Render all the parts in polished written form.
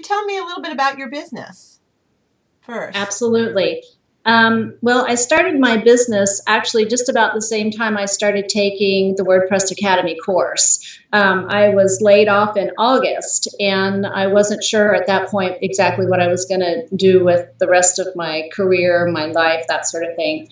tell me a little bit about your business first? Absolutely. Well, I started my business actually just about the same time I started taking the WordPress Academy course. I was laid off in August, and I wasn't sure at that point exactly what I was going to do with the rest of my career, my life, that sort of thing.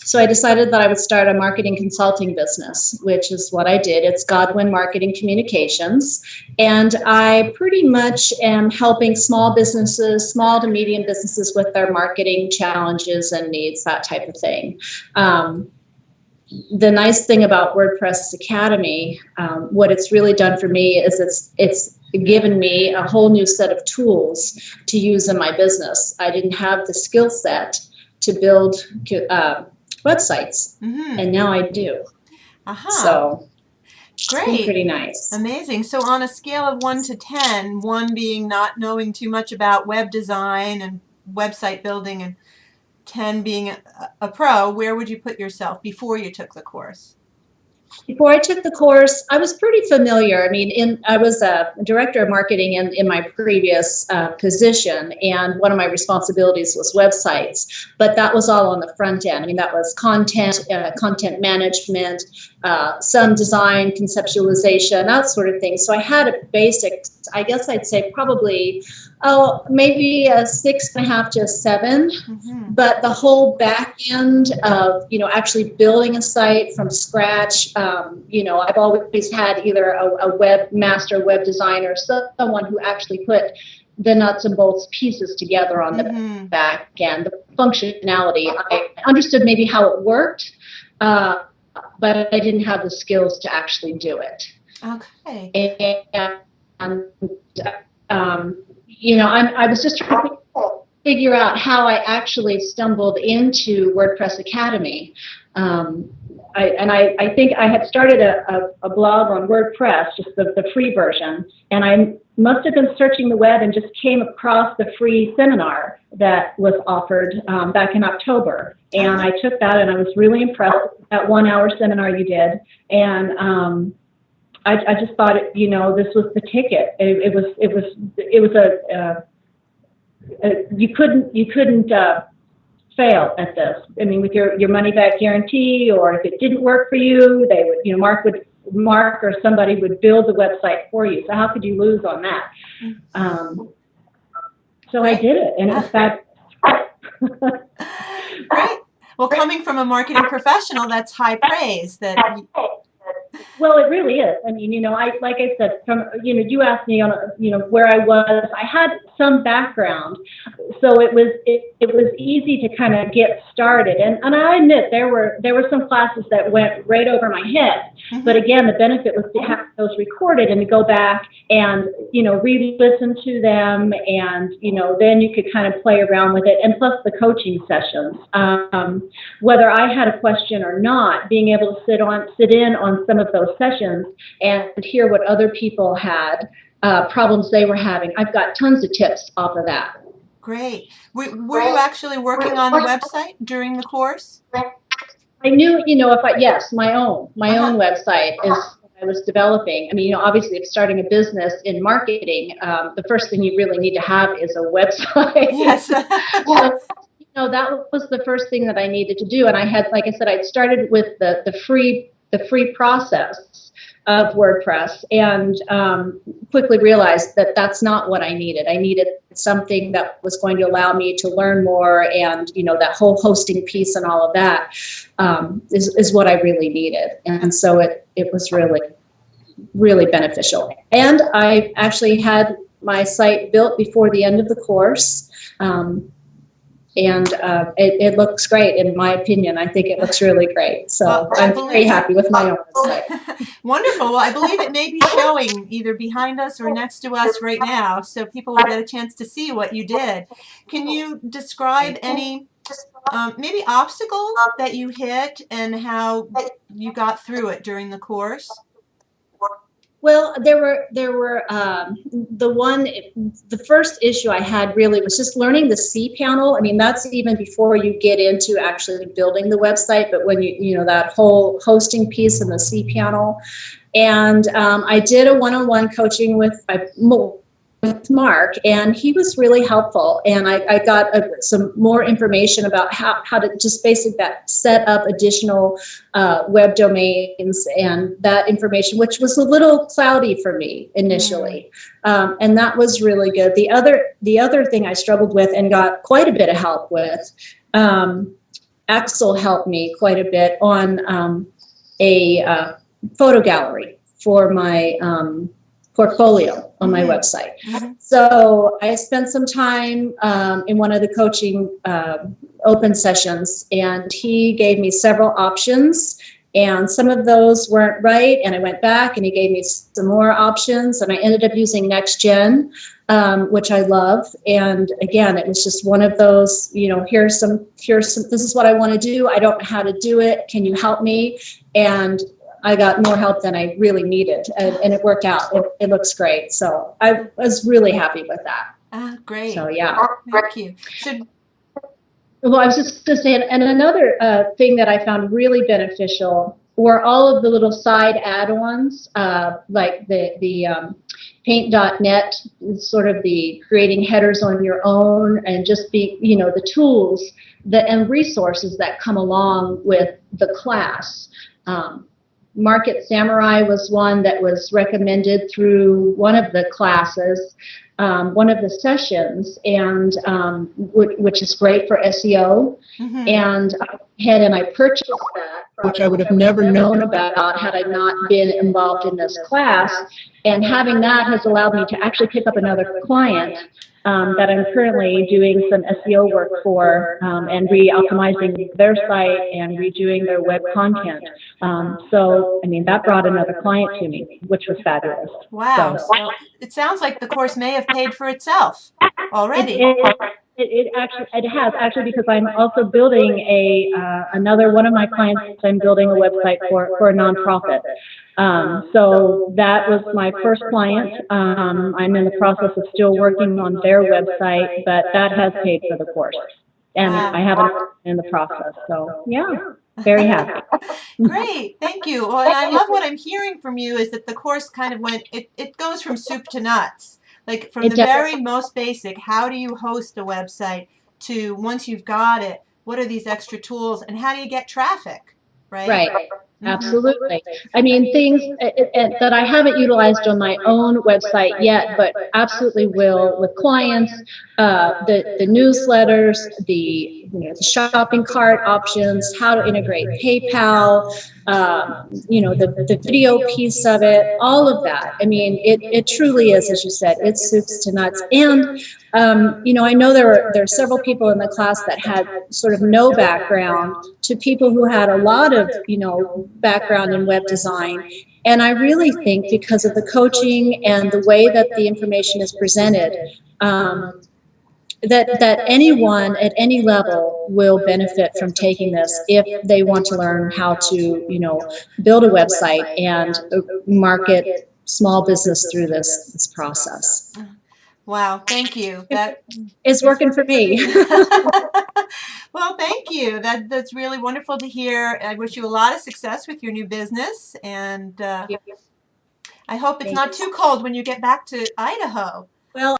So I decided that I would start a marketing consulting business, which is what I did. It's Godwin Marketing Communications. And I pretty much am helping small businesses, small to medium businesses with their marketing challenges and needs, that type of thing. The nice thing about WordPress Academy, what it's really done for me is it's given me a whole new set of tools to use in my business. I didn't have the skill set to build websites, and now I do. So great. It's pretty nice. Amazing. So on a scale of 1 to 10, 1 being not knowing too much about web design and website building, and 10 being a pro, where would you put yourself before you took the course? Before I took the course, I was pretty familiar. I mean, I was a director of marketing in my previous position, and one of my responsibilities was websites. But that was all on the front end. I mean, that was content management, some design, conceptualization, that sort of thing. So I had a basic, I guess I'd say probably, maybe a 6.5 to a 7. But the whole back end of, actually building a site from scratch, I've always had either a webmaster, web designer, someone who actually put the nuts and bolts pieces together on the back end, the functionality. I understood maybe how it worked, but I didn't have the skills to actually do it. Okay. And I was just trying to figure out how I actually stumbled into WordPress Academy. I think I had started a blog on WordPress, just the free version, and I must have been searching the web and just came across the free seminar that was offered back in October. And I took that, and I was really impressed with that 1-hour seminar you did. And I just thought, this was the ticket. It was you couldn't fail at this. I mean, with your money back guarantee, or if it didn't work for you, they would, Mark or somebody would build the website for you. So how could you lose on that? So I did it, and in fact, great. Well, coming from a marketing professional, that's high praise. Well, it really is. I mean, like I said, you asked me on, where I was. I had some background, so it was easy to kind of get started. And I admit there were some classes that went right over my head. But again, the benefit was to have those recorded and to go back and re-listen to them, and then you could kind of play around with it. And plus the coaching sessions, whether I had a question or not, being able to sit in on some of those sessions and hear what other people had, problems they were having. I've got tons of tips off of that. Great. Were you actually working on the website during the course? I knew, my own website is what I was developing. I mean, obviously, if starting a business in marketing, the first thing you really need to have is a website. Yes. That was the first thing that I needed to do. And I had, like I said, I'd started with the free process of WordPress, and quickly realized that that's not what I needed. I needed something that was going to allow me to learn more, and that whole hosting piece and all of that is what I really needed. And so it was really, really beneficial. And I actually had my site built before the end of the course. And it looks great, in my opinion. I think it looks really great. So I'm very happy with my own website. Wonderful. Well, I believe it may be showing either behind us or next to us right now, so people will get a chance to see what you did. Can you describe any maybe obstacle that you hit and how you got through it during the course? Well, there were the first issue I had really was just learning the cPanel. I mean, that's even before you get into actually building the website, but when that whole hosting piece and the cPanel. And I did a one-on-one coaching with with Mark, and he was really helpful. And I got some more information about how to just basically set up additional web domains and that information, which was a little cloudy for me initially. And that was really good. The other thing I struggled with and got quite a bit of help with, Axel helped me quite a bit on a photo gallery for my portfolio on my website. So I spent some time in one of the coaching open sessions, and he gave me several options, and some of those weren't right, and I went back and he gave me some more options, and I ended up using NextGen, which I love. And again, it was just one of those, here's some, this is what I want to do. I don't know how to do it. Can you help me? And I got more help than I really needed, and it worked out. It looks great. So I was really happy with that. Great. So yeah. Thank you. So, well, I was just going to say, and another thing that I found really beneficial were all of the little side add-ons, like the paint.net, sort of the creating headers on your own, and just the tools and resources that come along with the class. Market Samurai was one that was recommended through one of the classes, one of the sessions, and which is great for SEO. And I went ahead and I purchased that, which I would have never known about had I not been involved in this class. And having that has allowed me to actually pick up another client that I'm currently doing some SEO work for, and re-optimizing their site and redoing their web content. So, I mean, that brought another client to me, which was fabulous. Wow. So it sounds like the course may have paid for itself already. It has actually, because I'm also building another one of my clients. I'm building a website for a nonprofit. So that was my first client. I'm in the process of still working on their website, but that has paid for the course, and I haven't in the process. So yeah, very happy. Great, thank you. Well, and I love what I'm hearing from you is that the course kind of it goes from soup to nuts. Like from the very most basic, how do you host a website, to once you've got it, what are these extra tools and how do you get traffic, right? Right. Absolutely. I mean, things that I haven't utilized on my own website yet, but absolutely will with clients, the newsletters, the shopping cart options, how to integrate PayPal, the video piece of it, all of that. I mean, it truly is, as you said, it's soups to nuts. And I know there are several people in the class that had sort of no background to people who had a lot of, background in web design. And I really think because of the coaching and the way that the information is presented, that anyone at any level will benefit from taking this if they want to learn how to, build a website and market small business through this process. Wow, thank you. That is working for me. Well, thank you. That's really wonderful to hear. I wish you a lot of success with your new business, and I hope it's not too cold when you get back to Idaho. Well,